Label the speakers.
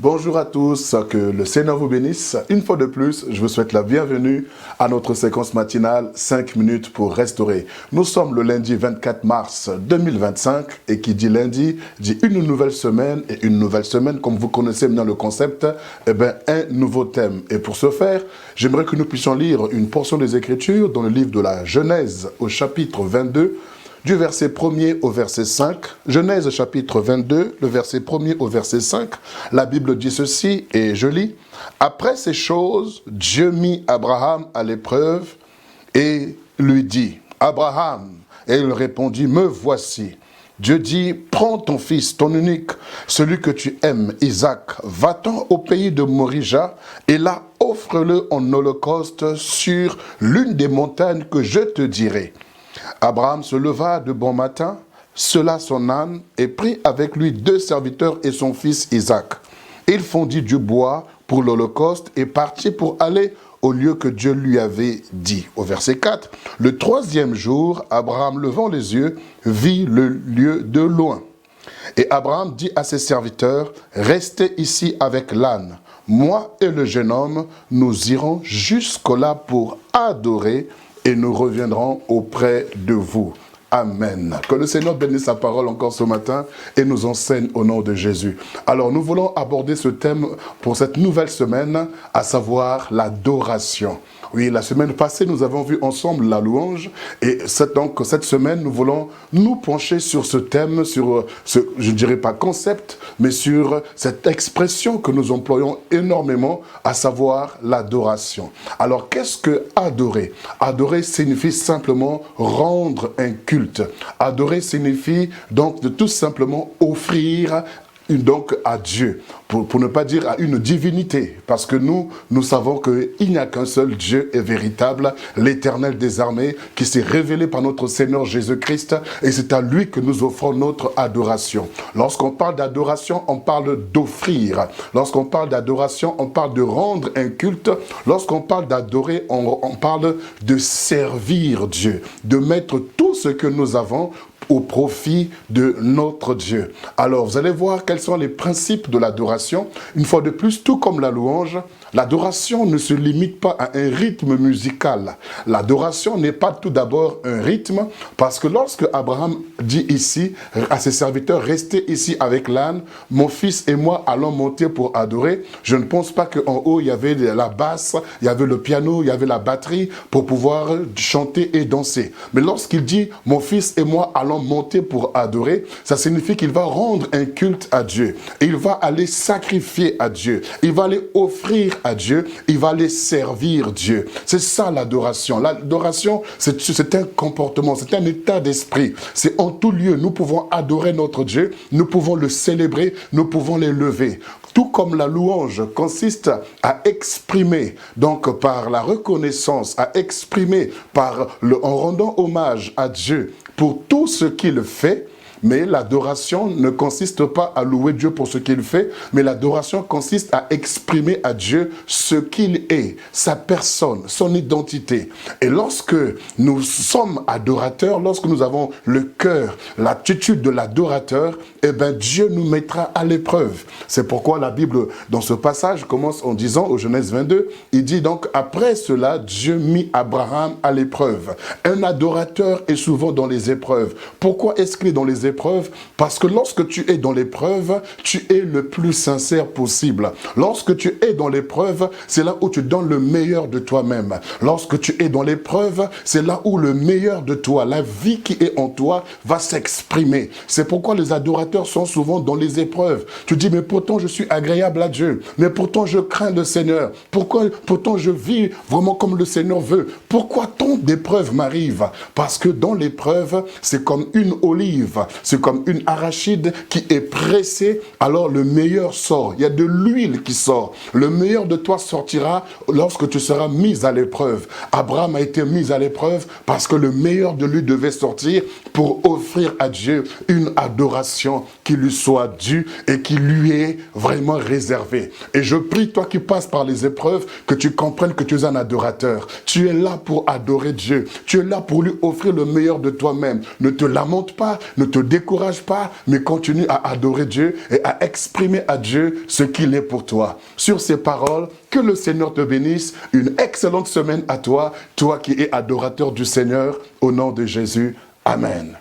Speaker 1: Bonjour à tous, que le Seigneur vous bénisse. Une fois de plus, je vous souhaite la bienvenue à notre séquence matinale 5 minutes pour restaurer. Nous sommes le lundi 24 mars 2025 et qui dit lundi, dit une nouvelle semaine et une nouvelle semaine, comme vous connaissez maintenant le concept, un nouveau thème. Et pour ce faire, j'aimerais que nous puissions lire une portion des Écritures dans le livre de la Genèse au chapitre 22, du verset 1er au verset 5, Genèse chapitre 22, le verset 1er au verset 5, la Bible dit ceci, et je lis, « Après ces choses, Dieu mit Abraham à l'épreuve et lui dit, « Abraham » et il répondit, « Me voici ». Dieu dit, « Prends ton fils, ton unique, celui que tu aimes, Isaac, va-t'en au pays de Morija, et là offre-le en holocauste sur l'une des montagnes que je te dirai. » Abraham se leva de bon matin, sella son âne et prit avec lui 2 serviteurs et son fils Isaac. Il fondit du bois pour l'holocauste et partit pour aller au lieu que Dieu lui avait dit. Au verset 4, le 3e jour, Abraham levant les yeux, vit le lieu de loin. Et Abraham dit à ses serviteurs, « Restez ici avec l'âne. Moi et le jeune homme, nous irons jusque-là pour adorer et nous reviendrons auprès de vous. » Amen. Que le Seigneur bénisse sa parole encore ce matin et nous enseigne au nom de Jésus. Alors nous voulons aborder ce thème pour cette nouvelle semaine, à savoir l'adoration. Oui, la semaine passée, nous avons vu ensemble la louange et donc cette semaine, nous voulons nous pencher sur ce thème, sur ce, je ne dirais pas concept, mais sur cette expression que nous employons énormément, à savoir l'adoration. Alors, qu'est-ce que adorer? Adorer signifie simplement rendre un culte. Adorer signifie donc de tout simplement offrir donc à Dieu, pour ne pas dire à une divinité, parce que nous savons qu'il n'y a qu'un seul Dieu est véritable, l'Éternel des armées, qui s'est révélé par notre Seigneur Jésus-Christ, et c'est à lui que nous offrons notre adoration. Lorsqu'on parle d'adoration, on parle d'offrir. Lorsqu'on parle d'adoration, on parle de rendre un culte. Lorsqu'on parle d'adorer, on parle de servir Dieu, de mettre tout ce que nous avons au profit de notre Dieu. Alors, vous allez voir quels sont les principes de l'adoration. Une fois de plus, tout comme la louange, l'adoration ne se limite pas à un rythme musical. L'adoration n'est pas tout d'abord un rythme, parce que lorsque Abraham dit ici à ses serviteurs, restez ici avec l'âne, mon fils et moi allons monter pour adorer, je ne pense pas qu'en haut il y avait la basse, il y avait le piano, il y avait la batterie pour pouvoir chanter et danser. Mais lorsqu'il dit, mon fils et moi allons monter pour adorer, ça signifie qu'il va rendre un culte à Dieu. Et il va aller sacrifier à Dieu. Il va aller offrir à Dieu. Il va aller servir Dieu. C'est ça l'adoration. L'adoration, c'est un comportement, c'est un état d'esprit. C'est en tout lieu. Nous pouvons adorer notre Dieu. Nous pouvons le célébrer. Nous pouvons l'élever. Tout comme la louange consiste à exprimer, donc par la reconnaissance, à exprimer en rendant hommage à Dieu pour tout ce qu'il fait. Mais l'adoration ne consiste pas à louer Dieu pour ce qu'il fait, mais l'adoration consiste à exprimer à Dieu ce qu'il est, sa personne, son identité. Et lorsque nous sommes adorateurs, lorsque nous avons le cœur, l'attitude de l'adorateur, eh bien Dieu nous mettra à l'épreuve. C'est pourquoi la Bible, dans ce passage, commence en disant, au Genèse 22, il dit donc, après cela, Dieu mit Abraham à l'épreuve. Un adorateur est souvent dans les épreuves. Pourquoi est-ce qu'il est dans les épreuves? Parce que lorsque tu es dans l'épreuve, tu es le plus sincère possible. Lorsque tu es dans l'épreuve, c'est là où tu donnes le meilleur de toi-même. Lorsque tu es dans l'épreuve, c'est là où le meilleur de toi, la vie qui est en toi, va s'exprimer. C'est pourquoi les adorateurs sont souvent dans les épreuves. Tu dis, mais pourtant je suis agréable à Dieu. Mais pourtant je crains le Seigneur. Pourtant je vis vraiment comme le Seigneur veut. Pourquoi tant d'épreuves m'arrivent? Parce que dans l'épreuve, c'est comme une olive. C'est comme une arachide qui est pressée, alors le meilleur sort. Il y a de l'huile qui sort. Le meilleur de toi sortira lorsque tu seras mis à l'épreuve. Abraham a été mis à l'épreuve parce que le meilleur de lui devait sortir pour offrir à Dieu une adoration qui lui soit due et qui lui est vraiment réservée. Et je prie, toi qui passes par les épreuves, que tu comprennes que tu es un adorateur. Tu es là pour adorer Dieu. Tu es là pour lui offrir le meilleur de toi-même. Ne te lamente pas, ne te décourage pas, mais continue à adorer Dieu et à exprimer à Dieu ce qu'il est pour toi. Sur ces paroles, que le Seigneur te bénisse. Une excellente semaine à toi, toi qui es adorateur du Seigneur, au nom de Jésus. Amen.